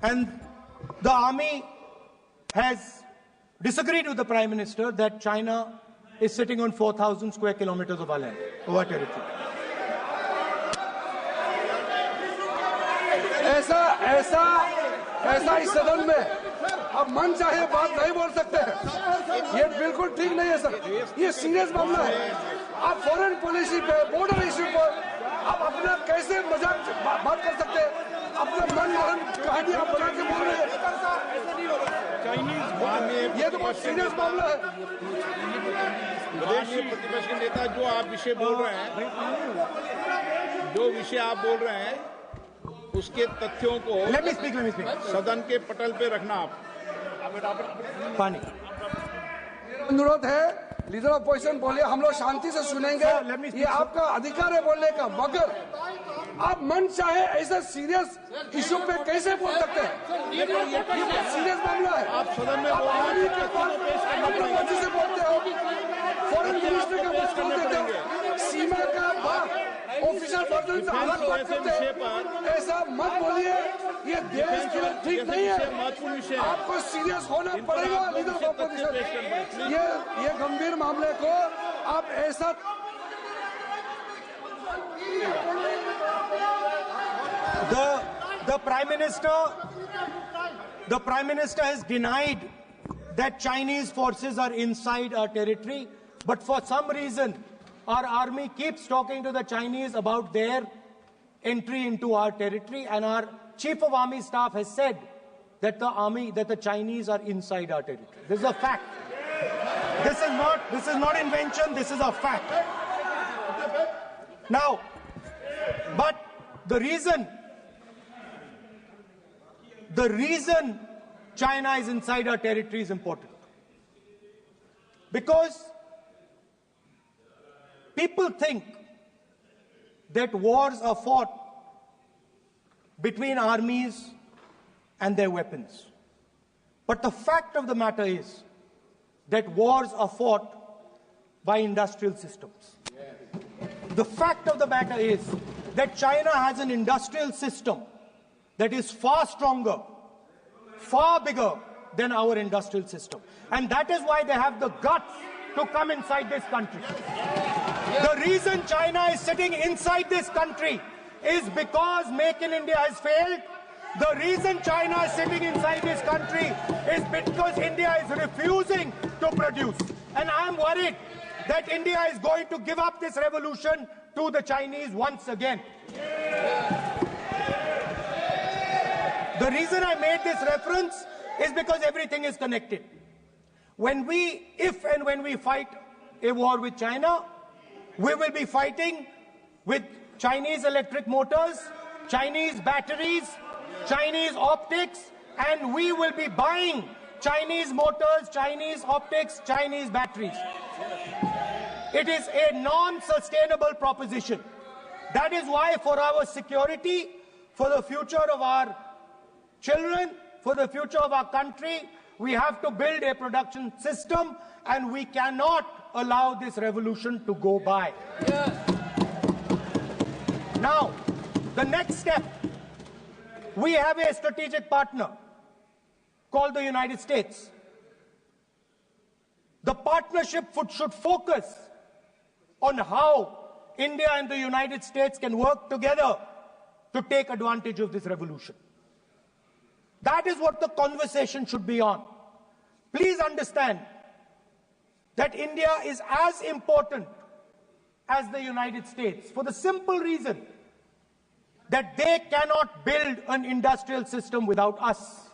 And the army has disagreed with the Prime Minister that China is sitting on 4,000 square kilometers of our land, of our territory. ऐसा इस सदन में अब मन चाहे बात नहीं बोल सकते हैं। ये बिल्कुल ठीक नहीं है सर। ये सीरियस मामला है। आप फॉरेन पॉलिसी पे, बॉर्डर इश्यू पर आप अपना कैसे मजाक बात कर सकते हैं? अपना मन गढ़ंत कहानी आप बना के बोल रहे हैं। ये तो बहुत सीरियस मामला है। विदेशी प्रतिपक्ष के नेता जो आप विषय बोल रहे हैं, उसके तथ्यों को सदन के पटल पे रखना। आप पानी अनुरोध है, लीडर ऑपोजिशन बोले, हम लोग शांति से सुनेंगे। ये आपका अधिकार है बोलने का, मगर आप मन चाहे ऐसा सीरियस इशू पे कैसे बोल सकते हैं? ये सीरियस मामला है। आप सदन में से बोलते हो, फॉरेन मिनिस्टर का बात बोल देते हो, सीमा का बात ऑफिशियल वर्जन से अलग बात करते हैं। ऐसा मत बोलिए, ये देश के लिए ठीक नहीं है। आपको सीरियस होना पड़ेगा लीडर ऑफ ऑपोजिशन। ये गंभीर मामले को आप ऐसा The Prime Minister has denied that Chinese forces are inside our territory, but for some reason our army keeps talking to the Chinese about their entry into our territory, and our Chief of Army Staff has said that the Chinese are inside our territory. This is a fact. This is not invention, this is a fact. Now, but the reason China is inside our territory is important. Because people think that wars are fought between armies and their weapons. But the fact of the matter is that wars are fought by industrial systems. The fact of the matter is that China has an industrial system that is far stronger, far bigger than our industrial system. And that is why they have the guts to come inside this country. The reason China is sitting inside this country is because Make in India has failed. The reason China is sitting inside this country is because India is refusing to produce. And I'm worried that India is going to give up this revolution to the Chinese once again. The reason I made this reference is because everything is connected. If and when we fight a war with China, we will be fighting with Chinese electric motors, Chinese batteries, Chinese optics, and we will be buying Chinese motors, Chinese optics, Chinese batteries. It is a non-sustainable proposition. That is why, for our security, for the future of our children, for the future of our country, we have to build a production system, and we cannot allow this revolution to go by. Now, the next step, we have a strategic partner called the United States. The partnership should focus on how India and the United States can work together to take advantage of this revolution. That is what the conversation should be on. Please understand that India is as important as the United States for the simple reason that they cannot build an industrial system without us.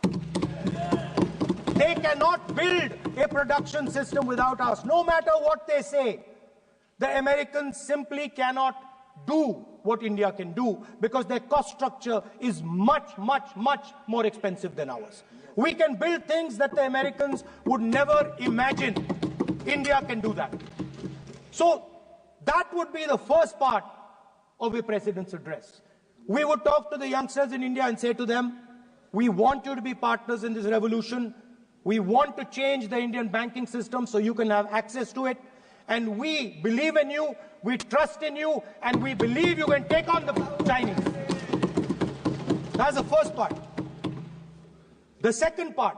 They cannot build a production system without us. No matter what they say, the Americans simply cannot do what India can do because their cost structure is much, much, much more expensive than ours. We can build things that the Americans would never imagine. India can do that. So that would be the first part of a president's address. We would talk to the youngsters in India and say to them, we want you to be partners in this revolution. We want to change the Indian banking system so you can have access to it. And we believe in you, we trust in you, and we believe you can take on the Chinese. That's the first part. The second part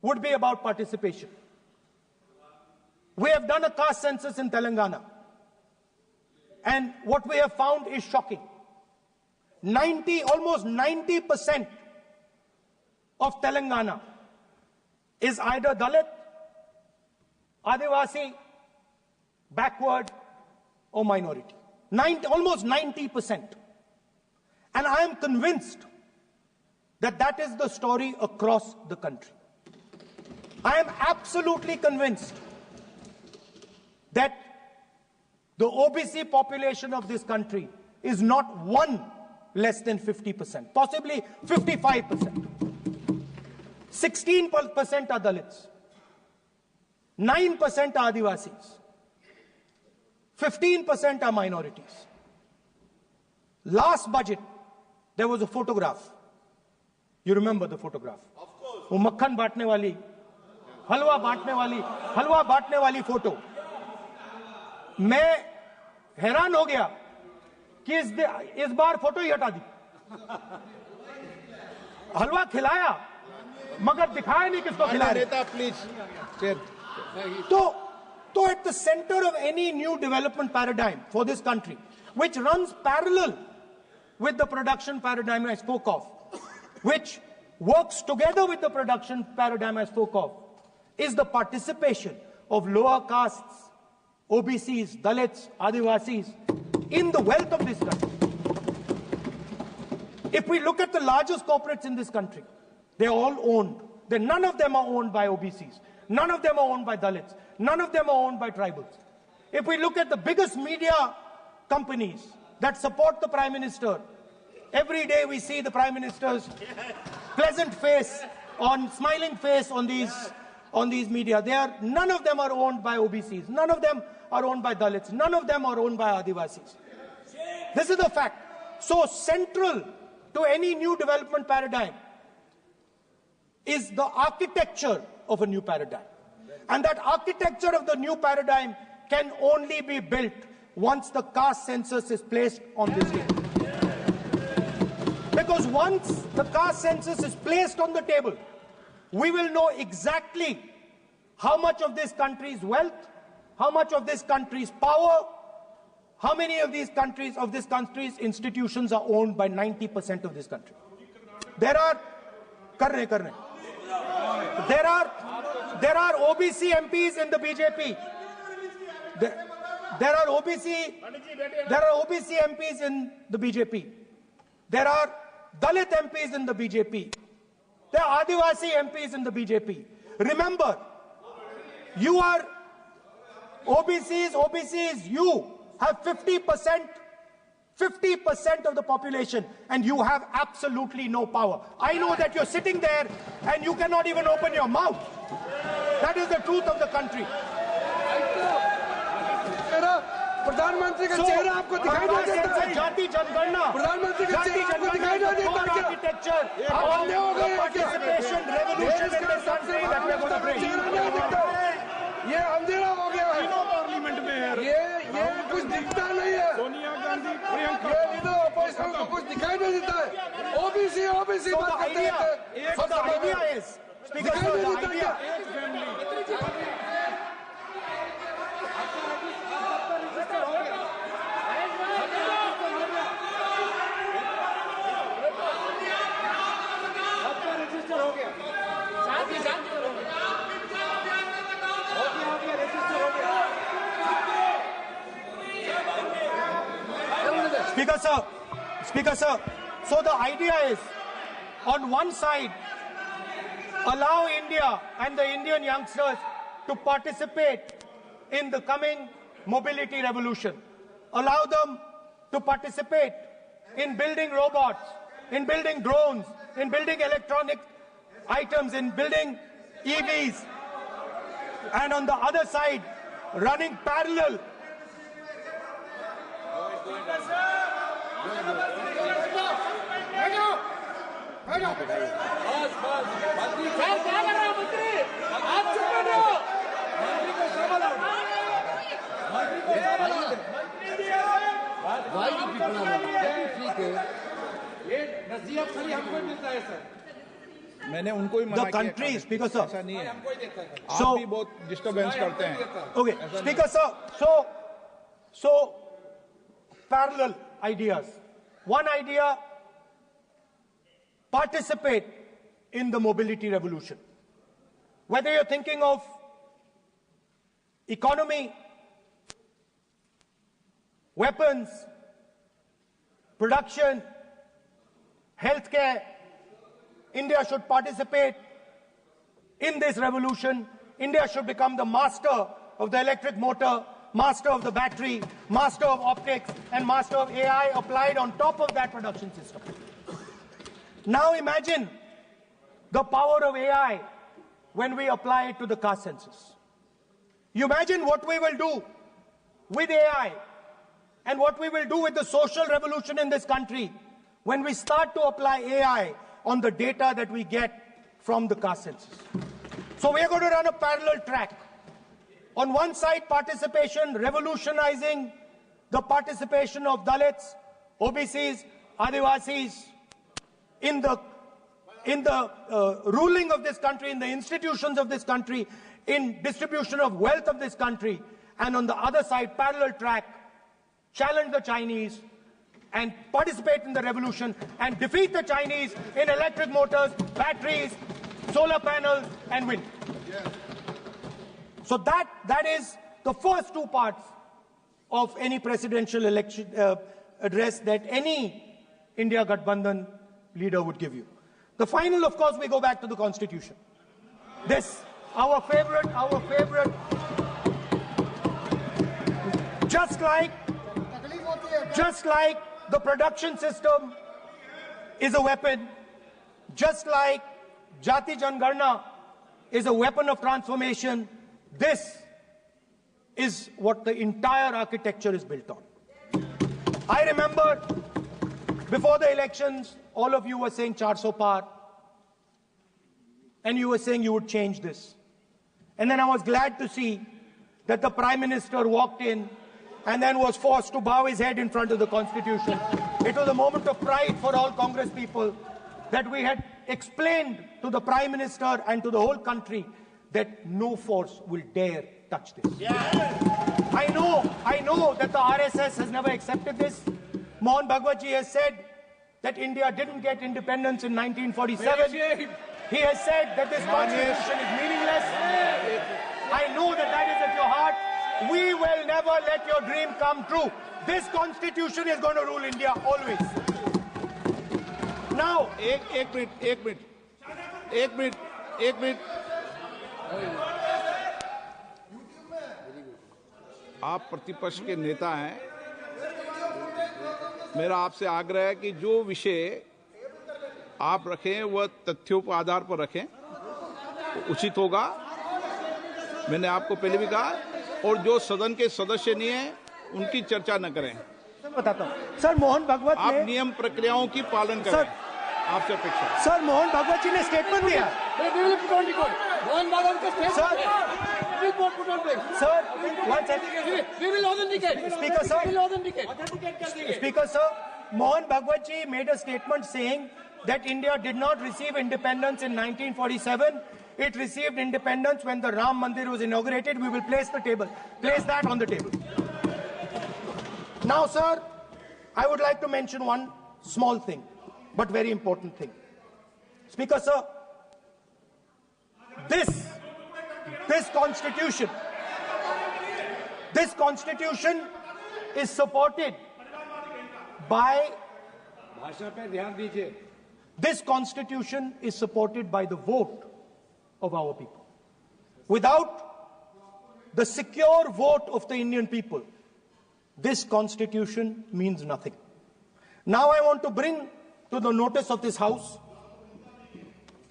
would be about participation. We have done a caste census in Telangana, and what we have found is shocking. Almost 90% of Telangana is either Dalit, Adivasi, backward, or minority. Almost 90%. And I am convinced that that is the story across the country. I am absolutely convinced that the OBC population of this country is not one less than 50%, possibly 55%. 16% are Dalits, 9% are Adivasis, 15% are minorities. Last budget, there was a photograph. You remember the photograph? Of course. वो मक्खन बांटने वाली, हलवा बांटने वाली photo. मैं हैरान हो गया कि इस बार फोटो ही हटा दी. हलवा खिलाया मगर दिखाया नहीं किसको खिला रहे. प्लीज. तो at the center of any new development paradigm for this country, which runs parallel with the production paradigm I spoke of, which works together with the production paradigm I spoke of, is the participation of lower castes, OBCs, Dalits, Adivasis in the wealth of this country. If we look at the largest corporates in this country, they're all owned. None of them are owned by OBCs. None of them are owned by Dalits. None of them are owned by tribals. If we look at the biggest media companies that support the Prime Minister, every day we see the Prime Minister's pleasant face, smiling face on these media. None of them are owned by OBCs. None of them are owned by Dalits. None of them are owned by Adivasis. This is a fact. So central to any new development paradigm is the architecture of a new paradigm. And that architecture of the new paradigm can only be built once the caste census is placed on this table. Because once the caste census is placed on the table, we will know exactly how much of this country's wealth, how much of this country's power, how many of this country's institutions are owned by 90% of this country. There are OBC MPs in the BJP. There are OBC MPs in the BJP. There are Dalit MPs in the BJP. There are Adivasi MPs in the BJP. Remember, you are OBCs, you have 50% of the population, and you have absolutely no power. I know that you're sitting there and you cannot even open your mouth. That is the truth of the country. प्रधानमंत्री का चेहरा आपको दिखाई नहीं देता है. जाति जनगणना, प्रधानमंत्री का चेहरा आपको दिखाई नहीं देता है. आर्किटेक्चर, अंधे हो गए. Participation revolution in this country that we are going to bring. ये अंधेरा हो गया है. पार्लियामेंट में है. ये कुछ दिखता नहीं है. सोनिया गांधी, प्रियंका, ये लीडर ऑपोजिशन को कुछ दिखाई नहीं देता है. ओबीसी बात करते हैं. So the idea is, Speaker sir, the idea. Speaker sir, so the idea is, on one side, allow India and the Indian youngsters to participate in the coming mobility revolution. Allow them to participate in building robots, in building drones, in building electronic items, in building EVs. And on the other side, running parallel. मैंने उनको ही मना the country, Speaker sir. ऐसा नहीं है, So, आप भी बहुत disturbance करते हैं. Okay, Speaker sir. So parallel ideas. One idea: participate in the mobility revolution. Whether you're thinking of economy, weapons, production, healthcare, India should participate in this revolution. India should become the master of the electric motor, master of the battery, master of optics, and master of AI applied on top of that production system. Now imagine the power of AI when we apply it to the caste census. You imagine what we will do with AI and what we will do with the social revolution in this country when we start to apply AI on the data that we get from the caste census. So we are going to run a parallel track. On one side, participation, revolutionizing the participation of Dalits, OBCs, Adivasis in the ruling of this country, in the institutions of this country, in distribution of wealth of this country. And on the other side, parallel track, challenge the Chinese and participate in the revolution and defeat the Chinese in electric motors, batteries, solar panels, and wind. So that is the first two parts of any presidential election address that any India Gathbandhan leader would give you. The final, of course, we go back to the Constitution. This, our favorite, just like the production system is a weapon, just like Jati Jangarna is a weapon of transformation, this is what the entire architecture is built on. I remember before the elections, all of you were saying 400 par, and you were saying you would change this. And then I was glad to see that the Prime Minister walked in and then was forced to bow his head in front of the Constitution. It was a moment of pride for all Congress people that we had explained to the Prime Minister and to the whole country that no force will dare touch this. I know that the RSS has never accepted this. Mohan Bhagwatji has said that India didn't get independence in 1947. He has said that this constitution is meaningless. I know that that is at your heart. We will never let your dream come true. This constitution is going to rule India always. Now, एक minute आप प्रतिपक्ष के नेता हैं, मेरा आपसे आग्रह है कि जो विषय आप रखें वह तथ्यों के आधार पर रखें, तो उचित होगा। मैंने आपको पहले भी कहा, और जो सदन के सदस्य नहीं हैं उनकी चर्चा न करें। बताता हूं सर, मोहन भागवत आप नियम प्रक्रियाओं की पालन करें, आपसे अपेक्षा। सर, मोहन भागवत जी ने स्टेटमेंट दिया। मोहन भागवत का statement Sir, one second. We will authenticate. Speaker sir. We will authenticate. Speaker sir, Mohan Bhagwatji made a statement saying that India did not receive independence in 1947. It received independence when the Ram Mandir was inaugurated. We will place that on the table. Now, sir, I would like to mention one small thing, but very important thing. Speaker sir, this constitution is supported by this constitution is supported by the vote of our people. Without the secure vote of the Indian people, this constitution means nothing. Now I want to bring to the notice of this House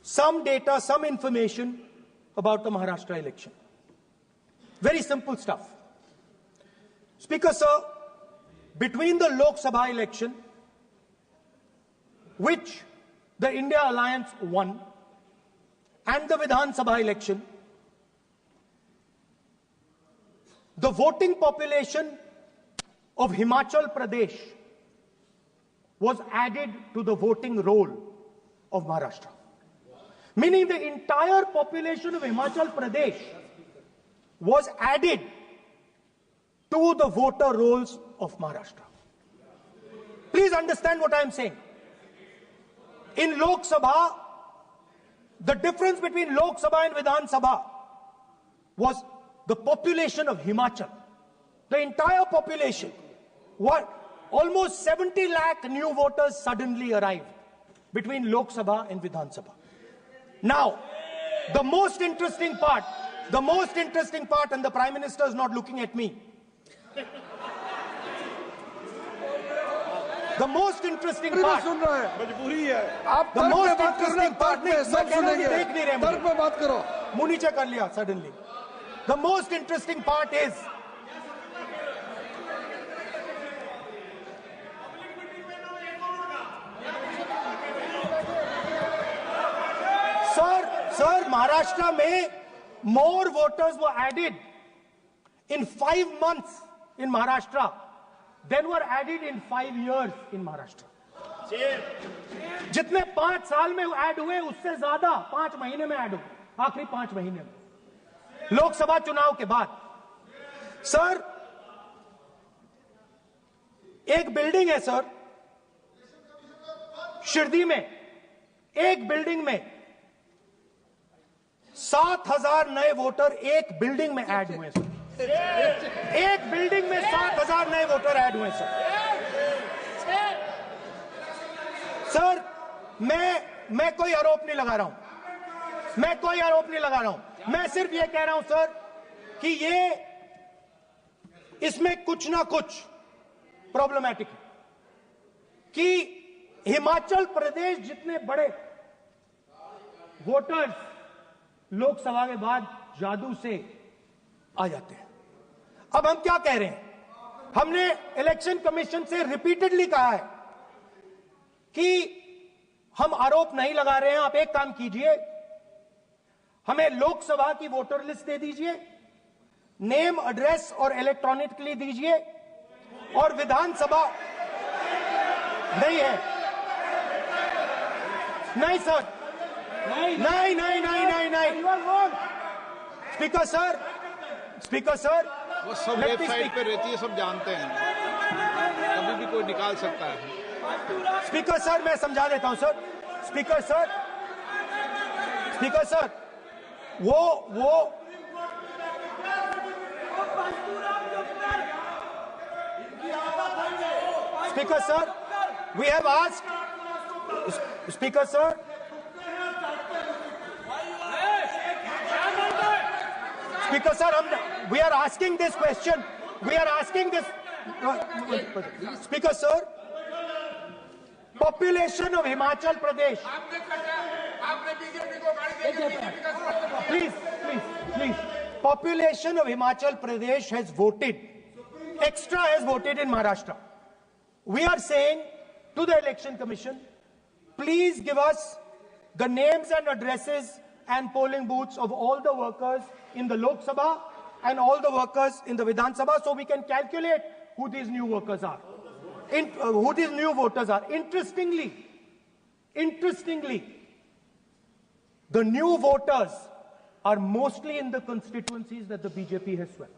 some data, some information about the Maharashtra election. Very simple stuff. Speaker sir, between the Lok Sabha election, which the India Alliance won, and the Vidhan Sabha election, the voting population of Himachal Pradesh was added to the voting roll of Maharashtra. meaning the entire population of Himachal Pradesh was added to the voter rolls of Maharashtra. Please understand what I am saying. In Lok Sabha, the difference between Lok Sabha and Vidhan Sabha was the population of Himachal. The entire population. What? Almost 70 lakh new voters suddenly arrived between Lok Sabha and Vidhan Sabha. Now, the most interesting part, and the Prime Minister is not looking at me. The most interesting part, suddenly. The most interesting part is, Sir, Maharashtra mein more voters were added in 5 months in Maharashtra than were added in 5 years in Maharashtra. जितने 5 साल में add हुए उससे ज्यादा 5 महीने में add हुए, आखिरी 5 महीने में लोकसभा चुनाव के बाद। सर, एक बिल्डिंग है सर शिरडी में, एक बिल्डिंग में 7,000 नए वोटर एक बिल्डिंग में ऐड हुए सर। एक बिल्डिंग में 7,000 नए वोटर ऐड हुए सर। सर, मैं कोई आरोप नहीं लगा रहा हूं, मैं सिर्फ ये कह रहा हूं सर कि इसमें कुछ ना कुछ प्रॉब्लमैटिक है कि हिमाचल प्रदेश जितने बड़े वोटर्स लोकसभा के बाद जादू से आ जाते हैं। अब हम क्या कह रहे हैं? हमने इलेक्शन कमीशन से रिपीटेडली कहा है कि हम आरोप नहीं लगा रहे हैं, आप एक काम कीजिए, हमें लोकसभा की वोटर लिस्ट दे दीजिए, नेम, एड्रेस और इलेक्ट्रॉनिकली दीजिए, और विधानसभा नहीं है। नहीं सर, नहीं। स्पीकर सर, वो सब वेबसाइट पे रहती है, सब जानते हैं, कभी भी कोई निकाल सकता है। स्पीकर सर, मैं समझा देता हूं सर। स्पीकर सर, वो Speaker sir, we have asked. Speaker sir. Speaker sir, we are asking this question. Speaker sir, population of Himachal Pradesh. Please. Population of Himachal Pradesh has voted. Extra has voted in Maharashtra. We are saying to the Election Commission, please give us the names and addresses and polling booths of all the workers in the Lok Sabha and all the workers in the Vidhan Sabha, so we can calculate who these new workers are, who these new voters are. Interestingly, the new voters are mostly in the constituencies that the BJP has swept.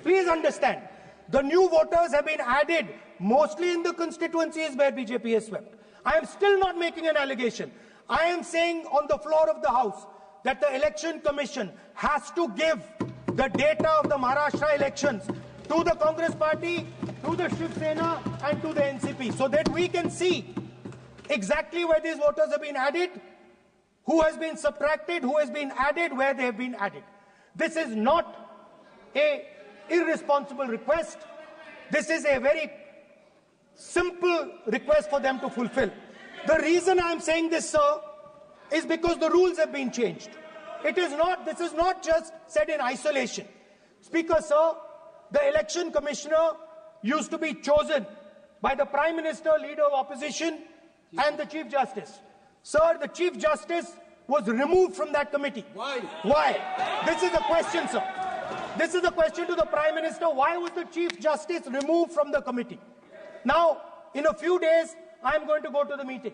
Please understand, the new voters have been added mostly in the constituencies where BJP has swept. I am still not making an allegation. I am saying on the floor of the House that the Election Commission has to give the data of the Maharashtra elections to the Congress Party, to the Shiv Sena and to the NCP, so that we can see exactly where these voters have been added, who has been subtracted, who has been added, where they have been added. This is not an irresponsible request. This is a very simple request for them to fulfill. The reason I am saying this, sir, is because the rules have been changed. This is not just said in isolation. Speaker, sir, the election commissioner used to be chosen by the Prime Minister, Leader of Opposition, and the Chief Justice. Sir, the Chief Justice was removed from that committee. Why? This is the question, sir. This is the question to the Prime Minister. Why was the Chief Justice removed from the committee? Now, in a few days, I am going to go to the meeting.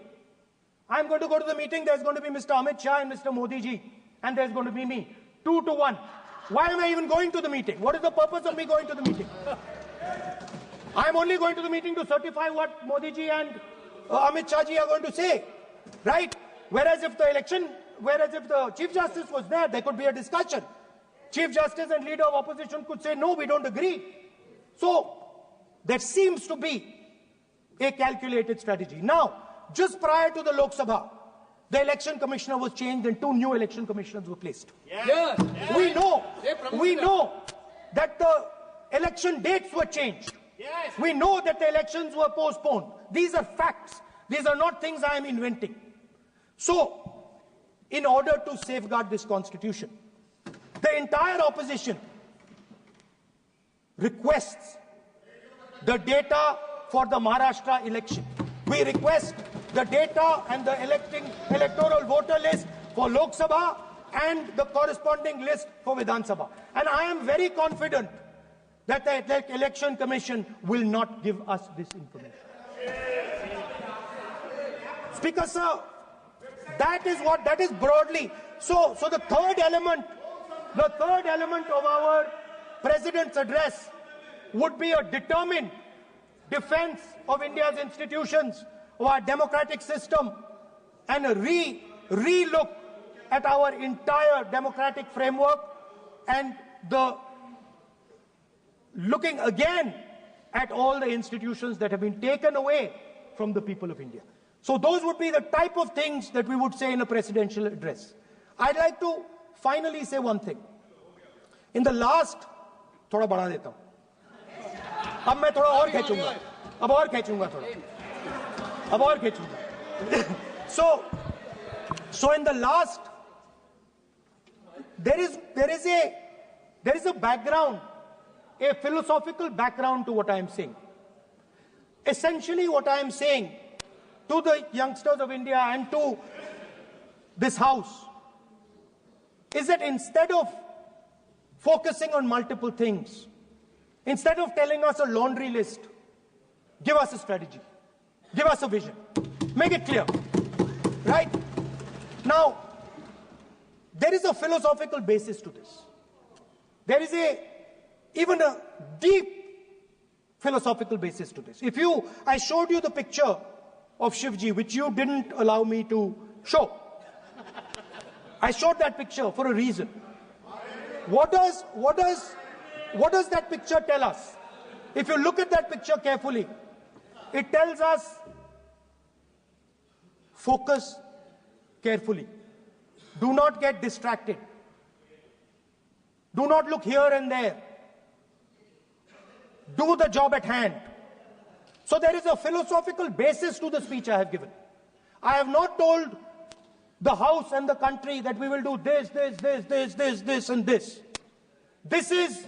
I'm going to go to the meeting, there's going to be Mr. Amit Shah and Mr. Modi ji, and there's going to be me. 2 to 1. Why am I even going to the meeting? What is the purpose of me going to the meeting? I'm only going to the meeting to certify what Modi ji and Amit Shah ji are going to say, right? Whereas if the Chief Justice was there could be a discussion. Chief Justice and leader of opposition could say, no, we don't agree. So there seems to be a calculated strategy. Now, just prior to the Lok Sabha, the election commissioner was changed and 2 new election commissioners were placed. Yes. We know that the election dates were changed. Yes. We know that the elections were postponed. These are facts. These are not things I am inventing. So, in order to safeguard this constitution, the entire opposition requests the data for the Maharashtra election. We request the data and the electoral voter list for Lok Sabha and the corresponding list for Vidhan Sabha. And I am very confident that the Election Commission will not give us this information. Speaker sir, that is broadly. So the third element of our President's address would be a determined defense of India's institutions, of our democratic system, and a re-look at our entire democratic framework, and the looking again at all the institutions that have been taken away from the people of India. So those would be the type of things that we would say in a presidential address. I'd like to finally say one thing. In the last, थोड़ा बढ़ा देता हूँ. अब मैं थोड़ा और खींचूंगा. अब और खींचूंगा थोड़ा. अब और खींचूंगा. So in the last, there is a background, a philosophical background to what I am saying. Essentially, what I am saying to the youngsters of India and to this House is that instead of focusing on multiple things, instead of telling us a laundry list, give us a strategy, give us a vision, make it clear, right? Now, there is a philosophical basis to this. There is even a deep philosophical basis to this. I showed you the picture of Shivji, which you didn't allow me to show. I showed that picture for a reason. What does that picture tell us? If you look at that picture carefully, it tells us focus carefully. Do not get distracted. Do not look here and there. Do the job at hand. So there is a philosophical basis to the speech I have given. I have not told the House and the country that we will do this, and this. This is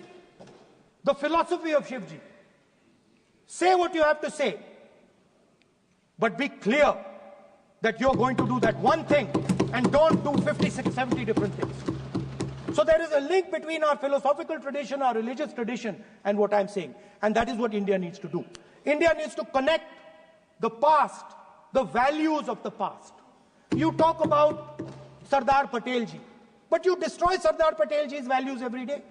the philosophy of Shivji. Say what you have to say, but be clear that you're going to do that one thing and don't do 50, 60, 70 different things. So there is a link between our philosophical tradition, our religious tradition, and what I'm saying. And that is what India needs to do. India needs to connect the past, the values of the past. You talk about Sardar Patel ji, but you destroy Sardar Patel ji's values every day.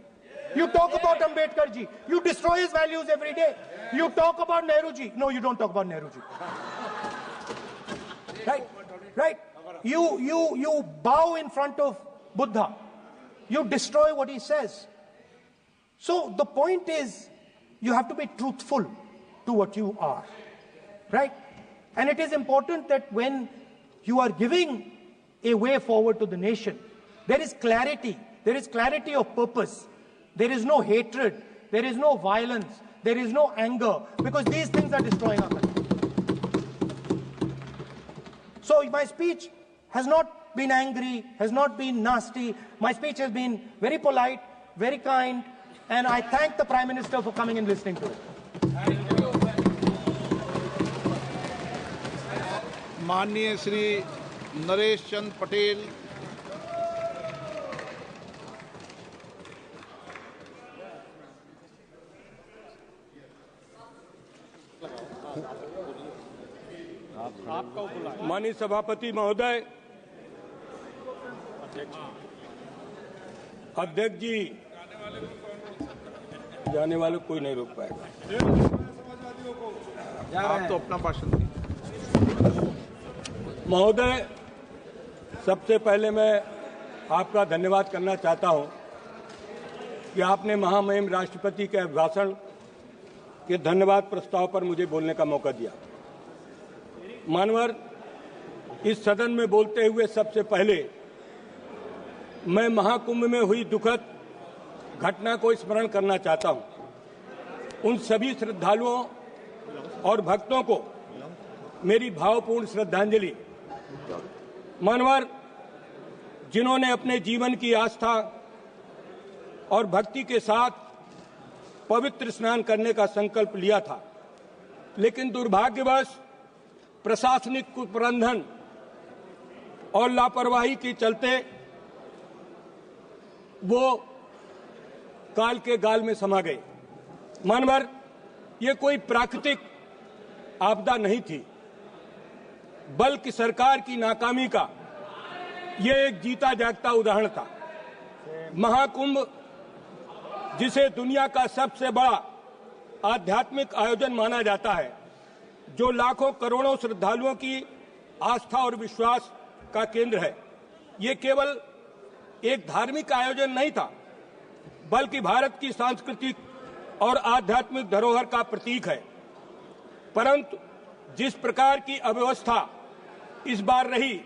You talk about Ambedkar ji, you destroy his values every day. You talk about Nehru ji. No, you don't talk about Nehru ji. Right? You bow in front of Buddha. You destroy what he says. So the point is, you have to be truthful to what you are, right? And it is important that when you are giving a way forward to the nation, there is clarity of purpose. There is no hatred, there is no violence, there is no anger, because these things are destroying our country. So my speech has not been angry, has not been nasty. My speech has been very polite, very kind, and I thank the Prime Minister for coming and listening to it. माननीय श्री नरेश चंद पटेल, माननीय माननीय सभापति महोदय, अध्यक्ष जी, जाने वाले कोई नहीं रोक पाएगा। आप तो अपना भाषण दीजिए। महोदय, सबसे पहले मैं आपका धन्यवाद करना चाहता हूं कि आपने महामहिम राष्ट्रपति के अभिभाषण के धन्यवाद प्रस्ताव पर मुझे बोलने का मौका दिया। मानवर, इस सदन में बोलते हुए सबसे पहले मैं महाकुंभ में हुई दुखद घटना को स्मरण करना चाहता हूं। उन सभी श्रद्धालुओं और भक्तों को मेरी भावपूर्ण श्रद्धांजलि। मानवर, जिन्होंने अपने जीवन की आस्था और भक्ति के साथ पवित्र स्नान करने का संकल्प लिया था, लेकिन दुर्भाग्यवश प्रशासनिक कुप्रबंधन और लापरवाही के चलते वो काल के गाल में समा गए। मानवर, ये कोई प्राकृतिक आपदा नहीं थी, बल्कि सरकार की नाकामी का ये एक जीता जागता उदाहरण था। महाकुंभ, जिसे दुनिया का सबसे बड़ा आध्यात्मिक आयोजन माना जाता है, जो लाखों करोड़ों श्रद्धालुओं की आस्था और विश्वास का केंद्र है, ये केवल एक धार्मिक आयोजन नहीं था, बल्कि भारत की सांस्कृतिक और आध्यात्मिक धरोहर का प्रतीक है। परंतु जिस प्रकार की अव्यवस्था इस बार रही,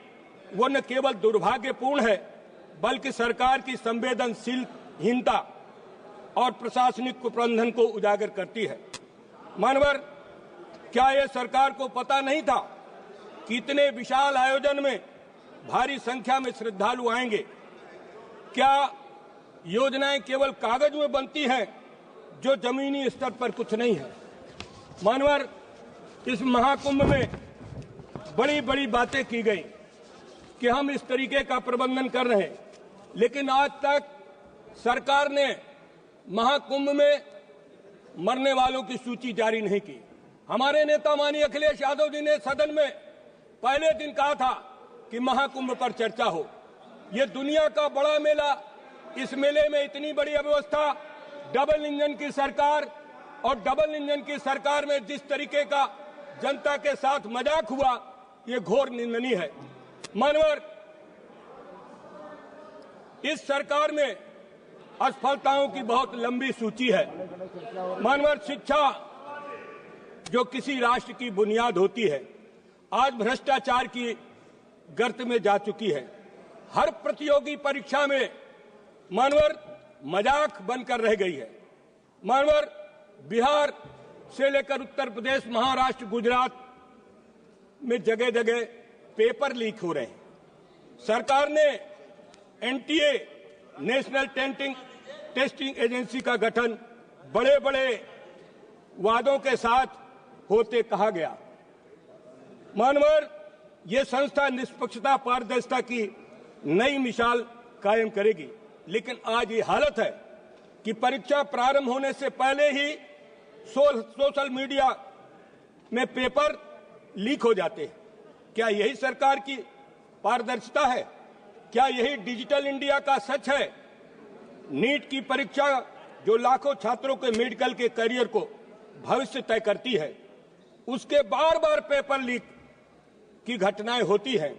वो न केवल दुर्भाग्यपूर्ण है, बल्कि सरकार की संवेदनशीलहीनता और प्रशासनिक कुप्रबंधन को उजागर करती है। मानवर, क्या यह सरकार को पता नहीं था कि इतने विशाल आयोजन में भारी संख्या में श्रद्धालु आएंगे? क्या योजनाएं केवल कागज में बनती हैं, जो जमीनी स्तर पर कुछ नहीं है? मानवर, इस महाकुंभ में बड़ी बड़ी बातें की गई कि हम इस तरीके का प्रबंधन कर रहे हैं, लेकिन आज तक सरकार ने महाकुंभ में मरने वालों की सूची जारी नहीं की। हमारे नेता माननीय अखिलेश यादव जी ने सदन में पहले दिन कहा था कि महाकुंभ पर चर्चा हो। ये दुनिया का बड़ा मेला, इस मेले में इतनी बड़ी अव्यवस्था, डबल इंजन की सरकार, और डबल इंजन की सरकार में जिस तरीके का जनता के साथ मजाक हुआ, ये घोर निंदनीय है। मानवर, इस सरकार में असफलताओं की बहुत लंबी सूची है। मानवर, शिक्षा जो किसी राष्ट्र की बुनियाद होती है, आज भ्रष्टाचार की गर्त में जा चुकी है। हर प्रतियोगी परीक्षा में मानवर मजाक बनकर रह गई है। मानवर, बिहार से लेकर उत्तर प्रदेश, महाराष्ट्र, गुजरात में जगह जगह पेपर लीक हो रहे हैं। सरकार ने एनटीए, नेशनल टेस्टिंग एजेंसी का गठन बड़े बड़े वादों के साथ होते कहा गया। मानवर, ये संस्था निष्पक्षता, पारदर्शिता की नई मिसाल कायम करेगी, लेकिन आज ये हालत है कि परीक्षा प्रारंभ होने से पहले ही सोशल मीडिया में पेपर लीक हो जाते हैं। क्या यही सरकार की पारदर्शिता है? क्या यही डिजिटल इंडिया का सच है? नीट की परीक्षा, जो लाखों छात्रों के मेडिकल के करियर को भविष्य तय करती है, उसके बार बार पेपर लीक की घटनाएं होती हैं।